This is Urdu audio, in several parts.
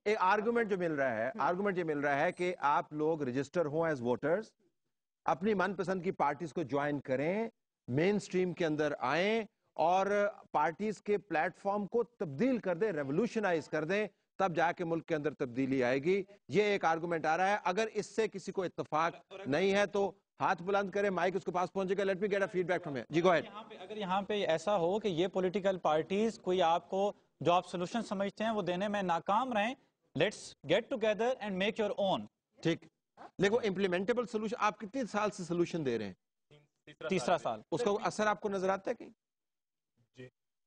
ایک آرگومنٹ جو مل رہا ہے کہ آپ لوگ رجسٹر ہوں ایز ووٹرز, اپنی من پسند کی پارٹیز کو جوائن کریں, مین سٹریم کے اندر آئیں اور پارٹیز کے پلیٹ فارم کو تبدیل کر دیں, ریولوشنائز کر دیں, تب جا کے ملک کے اندر تبدیلی آئے گی. یہ ایک آرگومنٹ آ رہا ہے. اگر اس سے کسی کو اتفاق نہیں ہے تو ہاتھ بلند کرے, مائک اس کے پاس پہنچے گا. Let me get a feedback from ہم. جی گو اہیڈ. اگر یہاں پہ ایسا ہو کہ یہ پولیٹیکل پارٹیز کوئی آپ کو جو آپ سولوشن سمجھتے ہیں وہ دینے میں ناکام رہیں, let's get together and make your own. ٹھیک, دیکھو امپلیمنٹیبل سولوشن, آپ کتنے سال سے سولوشن دے رہے ہیں؟ تیسرا سال. اس کا اثر آپ کو نظر آتا ہے کہیں؟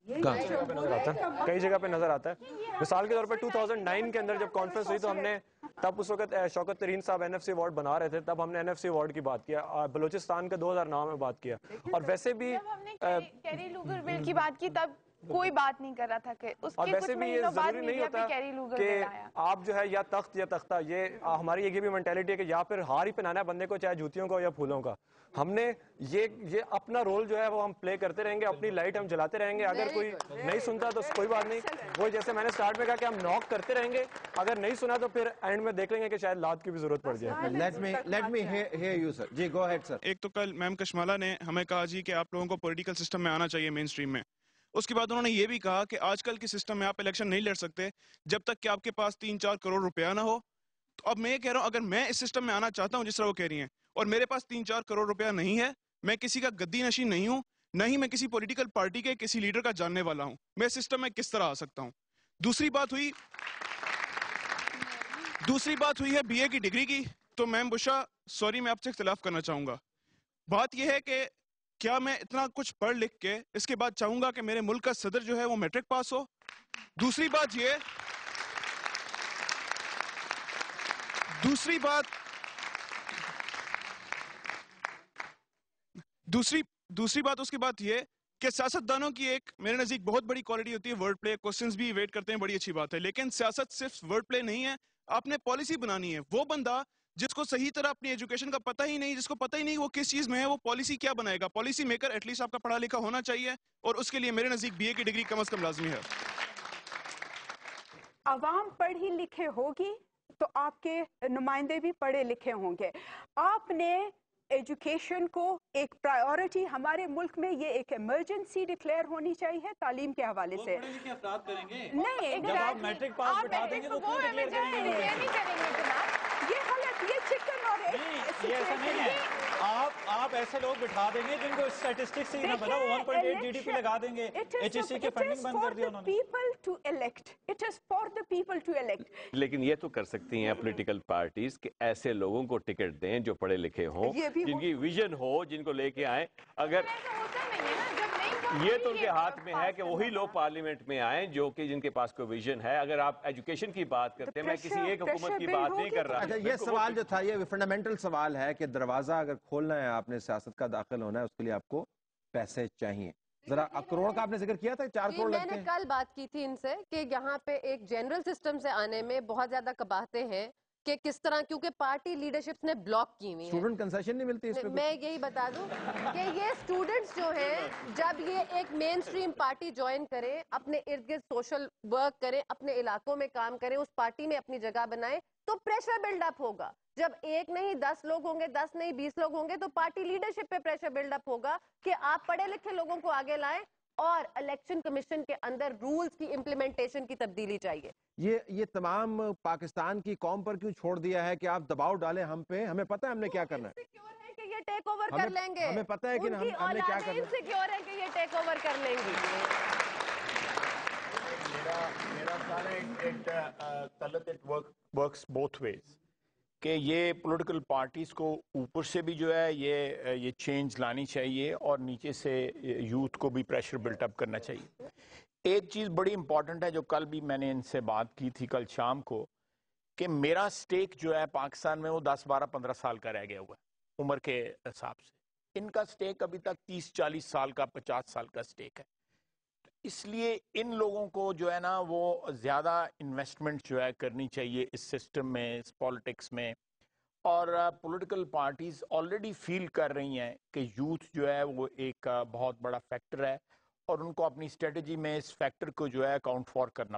کئی جگہ پہ نظر آتا ہے. مثال کے طور پر 2009 کے اندر جب کانفرنس ہوئی تو ہم نے تب اس وقت شوکت ترین صاحب این ایف سی ایوارڈ بنا رہے تھے, تب ہم نے این ایف سی ایوارڈ کی بات کیا, بلوچستان کا 2009 میں بات کیا. اور ویسے بھی جب ہم نے کیری لوگر بل کی بات کی تب کوئی بات نہیں کر رہا تھا کہ اس اور کے ویسے کچھ بھی یہ مہینوں بعد ضروری نہیں میڈیا پہ ہوتا کیری لوگر کہ بل آیا. آپ جو ہے یا تخت یا تختہ, یہ ہماری یہ بھی مینٹیلٹی ہے کہ یا پھر ہار ہی پہنانا ہے بندے کو, چاہے جوتیوں کو یا پھولوں کا. ہم نے یہ اپنا رول جو ہے وہ ہم پلے کرتے رہیں گے, اپنی لائٹ ہم جلاتے رہیں گے. اگر کوئی نہیں سنتا تو کوئی بات نہیں, وہ جیسے میں نے سٹارٹ میں کہا کہ ہم نوک کرتے رہیں گے, اگر نہیں سنا تو پھر اینڈ میں دیکھ لیں گے کہ شاید لات کی بھی ضرورت پڑ جائے. Let me hear you sir. جی گو اہیڈ سر. ایک تو کل میم کشمالہ نے ہمیں کہا جی کہ آپ لوگوں کو پولیٹیکل سسٹم میں آنا چاہیے مین سٹریم میں. اس کے بعد انہوں نے یہ بھی کہا کہ آج کل کے سسٹم میں آپ الیکشن نہیں لڑ سکتے جب تک کہ آپ کے پاس 3-4 کروڑ روپیہ نہ ہو. تو اب میں یہ کہہ رہا ہوں, اگر میں اس سسٹم میں آنا چاہتا ہوں جس طرح وہ کہہ رہی ہیں, اور میرے پاس 3-4 کروڑ روپیہ نہیں ہے, میں کسی کا گدی نشین نہیں ہوں, نہ ہی میں کسی پولیٹیکل پارٹی کے کسی لیڈر کا جاننے والا ہوں, میں سسٹم میں کس طرح آ سکتا ہوں. دوسری بات ہوئی ہے بی اے کی ڈگری کی. تو میم بشرا سوری, میں آپ سے اختلاف کرنا چاہوں گا. بات یہ ہے کہ کیا میں اتنا کچھ پڑھ لکھ کے اس کے بعد چاہوں گا کہ میرے ملک کا صدر جو ہے وہ میٹرک پاس ہو؟ دوسری بات اس کے بعد یہ کہ سیاستدانوں کی ایک میرے نزدیک بہت بڑی کوالٹی ہوتی ہے ورڈ پلے. کوسچنز بھی ویٹ کرتے ہیں, بڑی اچھی بات ہے, لیکن سیاست صرف ورڈ پلے نہیں ہے. آپ نے پالیسی بنانی ہے. وہ بندہ جس کو صحیح طرح اپنی ایجوکیشن کا پتہ ہی نہیں, جس کو پتہ ہی نہیں وہ کس چیز میں ہے, وہ پالیسی کیا بنائے گا؟ پالیسی میکر ایٹ لیسٹ آپ کا پڑھا لکھا ہونا چاہیے, اور اس کے لیے میرے نزدیک بی اے کی ڈگری کم از کم لازمی ہے. عوام پڑھی لکھے ہوگی تو آپ کے نمائندے بھی پڑھے لکھے ہوں گے. آپ نے ایجوکیشن کو ایک پرائیورٹی, ہمارے ملک میں یہ ایک ایمرجنسی ڈکلیئر ہونی چاہیے تعلیم کے حوالے سے. پڑھے لکھے افراد کریں گے. نہیں, جب آپ میٹرک پاس بٹھا دیں گے تو کیوں ڈکلیئر کریں گے؟ نہیں کریں گے جناب, یہ غلط, یہ چکن اور یہ ایسا نہیں ہے. آپ ایسے لوگ بٹھا دیں گے جن کو اسٹیٹسٹکس سے ہی نہ پتا, 1.8 جی ڈی پی لگا دیں گے. ایچ ایس سی کی فنڈنگ بند کر دی انہوں نے. It is for the people to elect. لیکن یہ تو کر سکتی ہیں پولیٹیکل پارٹیز کہ ایسے لوگوں کو ٹکٹ دیں جو پڑھے لکھے ہوں, جن کی ویژن ہو, جن کو لے کے آئیں. اگر یہ تو ان کے ہاتھ میں ہے کہ وہی لوگ پارلیمنٹ میں آئیں جو کہ جن کے پاس کوئی ویژن ہے. اگر آپ ایجوکیشن کی بات کرتے ہیں, میں کسی ایک حکومت کی بات نہیں کر رہا. اچھا, یہ سوال جو تھا یہ فنڈامنٹل سوال ہے کہ دروازہ اگر کھولنا ہے, آپ نے سیاست کا داخل ہونا ہے, اس کے لیے آپ کو پیسے چاہیے. ذرا کروڑ کا آپ نے ذکر کیا تھا, 4 کروڑ لگتے ہیں. میں نے کل بات کی تھی ان سے کہ یہاں پہ ایک جنرل سسٹم سے آنے میں بہت زیادہ کباہتے ہیں کہ کس طرح, کیونکہ پارٹی لیڈرشپ نے بلاک کی ہوئی ہے. اسٹوڈنٹ کنسیشن نہیں ملتی اس پہ. میں یہی بتا دوں کہ یہ اسٹوڈنٹس جو ہیں, جب یہ ایک مین سٹریم پارٹی جوائن کریں, اپنے ارد گرد سوشل ورک کریں, اپنے علاقوں میں کام کریں, اس پارٹی میں اپنی جگہ بنائیں, تو پریشر بلڈ اپ ہوگا. جب 1 نہیں 10 لوگ ہوں گے, 10 نہیں 20 لوگ ہوں گے, تو پارٹی لیڈرشپ پہ پریشر بلڈ اپ ہوگا کہ آپ پڑھے لکھے لوگوں کو آگے لائیں, اور الیکشن کمیشن کے اندر رولز کی امپلیمنٹیشن کی تبدیلی چاہیے. یہ تمام پاکستان کی قوم پر کیوں چھوڑ دیا ہے کہ آپ دباؤ ڈالیں ہم پہ؟ ہمیں پتہ ہے ہم نے کیا کرنا ہے. کہ یہ ٹیک اوور کر لیں گے. ہمیں پتہ ہے کہ ہم نے کیا کرنا ہے. انسیکیور ہے کہ یہ ٹیک اوور کر لیں گے. میرا خیال ہے ورکس بوتھ ویز کہ یہ پولیٹیکل پارٹیز کو اوپر سے بھی جو ہے یہ چینج لانی چاہیے, اور نیچے سے یوتھ کو بھی پریشر بلٹ اپ کرنا چاہیے. ایک چیز بڑی امپورٹنٹ ہے جو کل بھی میں نے ان سے بات کی تھی کل شام کو, کہ میرا سٹیک جو ہے پاکستان میں وہ 10 12 15 سال کا رہ گیا ہوا ہے عمر کے حساب سے. ان کا سٹیک ابھی تک 30 40 سال کا 50 سال کا سٹیک ہے. اس لیے ان لوگوں کو جو ہے نا وہ زیادہ انویسٹمنٹ جو ہے کرنی چاہیے اس سسٹم میں, اس پالیٹکس میں. اور پولیٹیکل پارٹیز آلریڈی فیل کر رہی ہیں کہ یوتھ جو ہے وہ ایک بہت بڑا فیکٹر ہے, اور ان کو اپنی اسٹریٹجی میں اس فیکٹر کو جو ہے اکاؤنٹ فار کرنا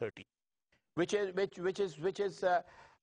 30, which is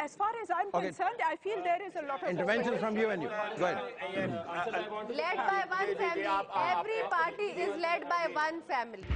as far as I'm concerned, I feel there is a lot of intervention from you and you. Go ahead. Led by one family. Every party is led by one family.